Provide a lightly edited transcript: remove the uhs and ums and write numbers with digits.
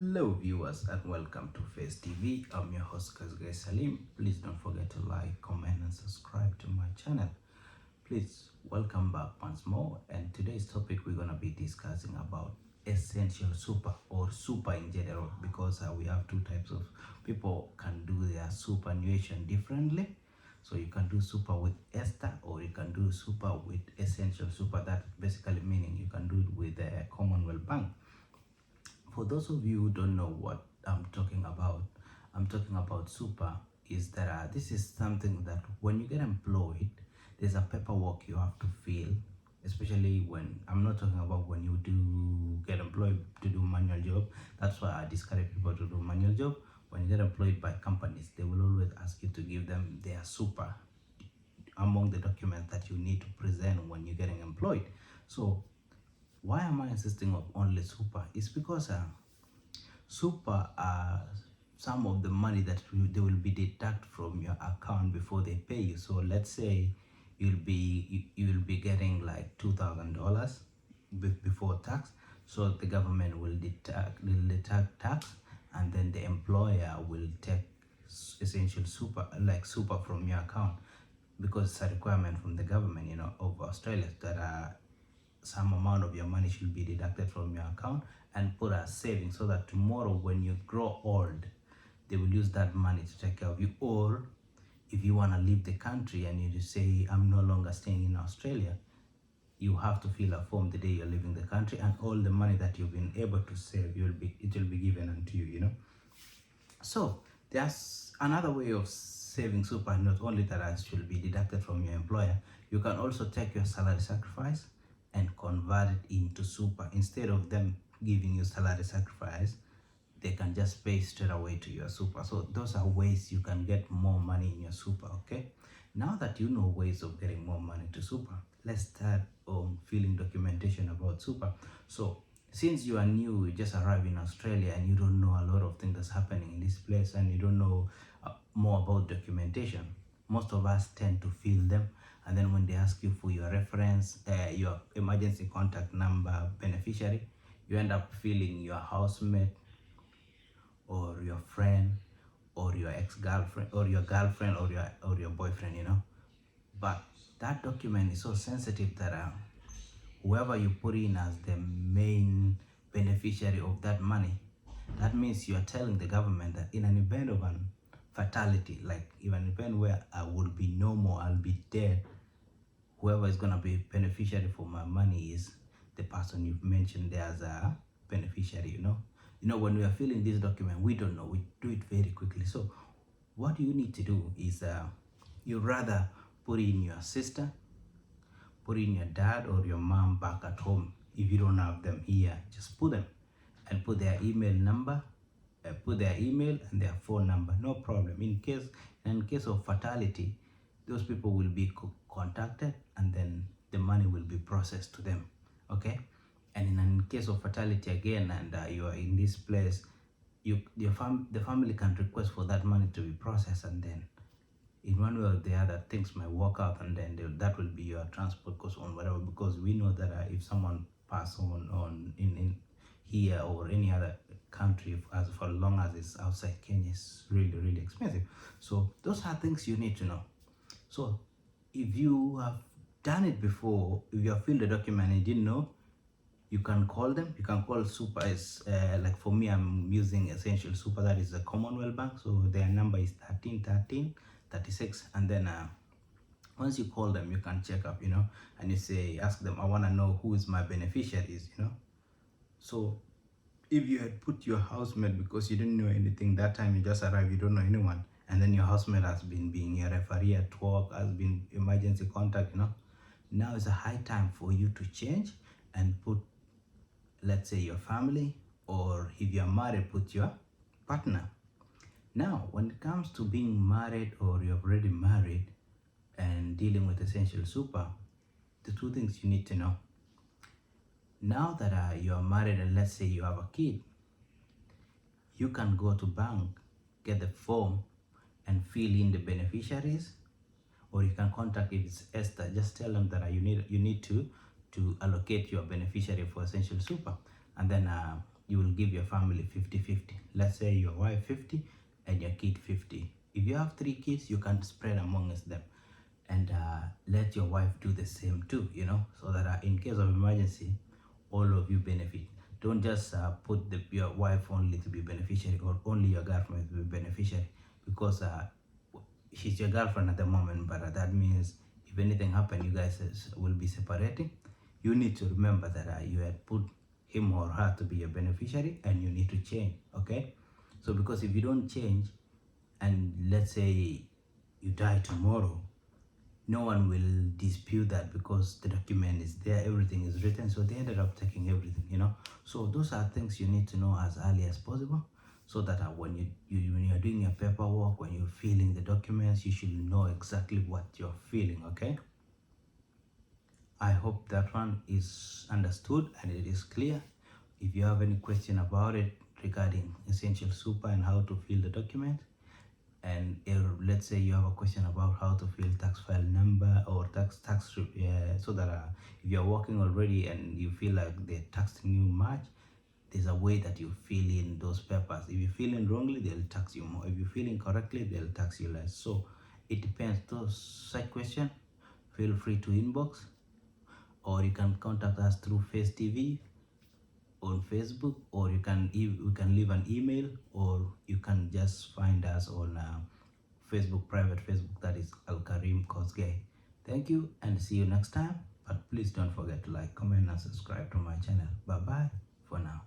Hello viewers and welcome to Face TV. I'm your host Kazgay Salim. Please don't forget to like, comment and subscribe to my channel. Please welcome back once more, and today's topic we're going to be discussing about essential super or super in general, because we have two types of people can do their superannuation differently. So you can do super with Esther, or you can do super with essential super. That basically meaning you can do it with the Commonwealth Bank. For those of you who don't know what I'm talking about super is that this is something that when you get employed, there's a paperwork you have to fill, especially when I'm not talking about when you do get employed to do manual job. That's why I discourage people to do manual job. When you get employed by companies, they will always ask you to give them their super among the documents that you need to present when you're getting employed. So why am I insisting on only super? It's because super some of the money that they will be deduct from your account before they pay you. So let's say you'll be getting like $2,000 before tax. So the government will deduct tax, and then the employer will take essential super, like super, from your account, because it's a requirement from the government, of Australia, that some amount of your money should be deducted from your account and put as savings, so that tomorrow when you grow old, they will use that money to take care of you. Or if you want to leave the country and you say, I'm no longer staying in Australia, you have to fill a form the day you're leaving the country, and all the money that you've been able to save, it will be given unto you. So there's another way of saving super, not only that it should be deducted from your employer. You can also take your salary sacrifice and convert it into super. Instead of them giving you salary sacrifice, they can just pay straight away to your super. So those are ways you can get more money in your super. Okay, now that you know ways of getting more money to super, let's start on filling documentation about super. So since you are new, you just arrived in Australia and you don't know a lot of things that's happening in this place, and you don't know more about documentation, most of us tend to fill them, and then when they ask you for your reference, your emergency contact number, beneficiary, you end up filling your housemate or your friend or your ex-girlfriend or your girlfriend or your boyfriend. But that document is so sensitive that whoever you put in as the main beneficiary of that money, that means you are telling the government that in an event of an fatality, like even an event where I will be no more, I'll be dead, whoever is going to be beneficiary for my money is the person you've mentioned there as a beneficiary. When we are filling this document, we don't know, we do it very quickly. So what you need to do is you rather put in your sister, put in your dad or your mom back at home. If you don't have them here, just put them and put their email number, put their email and their phone number. No problem. In case of fatality, those people will be contacted, and then the money will be processed to them. Okay, and in case of fatality again, and you are in this place, the family can request for that money to be processed, and then in one way or the other things might work out, and then that will be your transport cost on whatever, because we know that if someone pass on in here or any other country, as for long as it's outside Kenya, it's really expensive. So those are things you need to know. So if you have done it before, if you have filled the document and you didn't know, you can call them. You can call super. Like for me, I'm using Essential Super, that is the Commonwealth Bank. So their number is 13 13 36, and then once you call them, you can check up, and you ask them, I want to know who is my beneficiaries. So if you had put your housemate, because you didn't know anything that time, you just arrived, you don't know anyone, and then your housemate has been being your referee at work, has been emergency contact, now is a high time for you to change and put, let's say, your family, or if you're married, put your partner. Now when it comes to being married, or you're already married and dealing with Essential Super, the two things you need to know. Now that you are married, and let's say you have a kid, you can go to bank, get the form and fill in the beneficiaries, or you can contact, if it's Esther, just tell them that you need to allocate your beneficiary for Essential Super, and then you will give your family 50-50. Let's say your wife 50 and your kid 50. If you have 3 kids, you can spread amongst them, and let your wife do the same too, so that in case of emergency, all of you benefit. Don't just put your wife only to be beneficiary, or only your girlfriend to be beneficiary, because she's your girlfriend at the moment, but that means if anything happen, you guys will be separating. You need to remember that you had put him or her to be a beneficiary, and you need to change. Okay, so because if you don't change, and let's say you die tomorrow, no one will dispute that, because the document is there, everything is written. So they ended up taking everything. So those are things you need to know as early as possible, so that when you're doing your paperwork, when you're filling the documents, you should know exactly what you're filling. Okay, I hope that one is understood and it is clear. If you have any question about it regarding Essential Super and how to fill the document, and let's say you have a question about how to fill tax file number or tax, so that if you're working already and you feel like they're taxing you much, there's a way that you fill in those papers. If you fill in wrongly, they'll tax you more. If you fill in correctly, they'll tax you less. So it depends. Those such question, feel free to inbox, or you can contact us through Face TV on Facebook, or you can leave an email, or you can just find us on Facebook, private Facebook, that is Al Karim Kosgei. Thank you, and see you next time. But please don't forget to like, comment, and subscribe to my channel. Bye bye for now.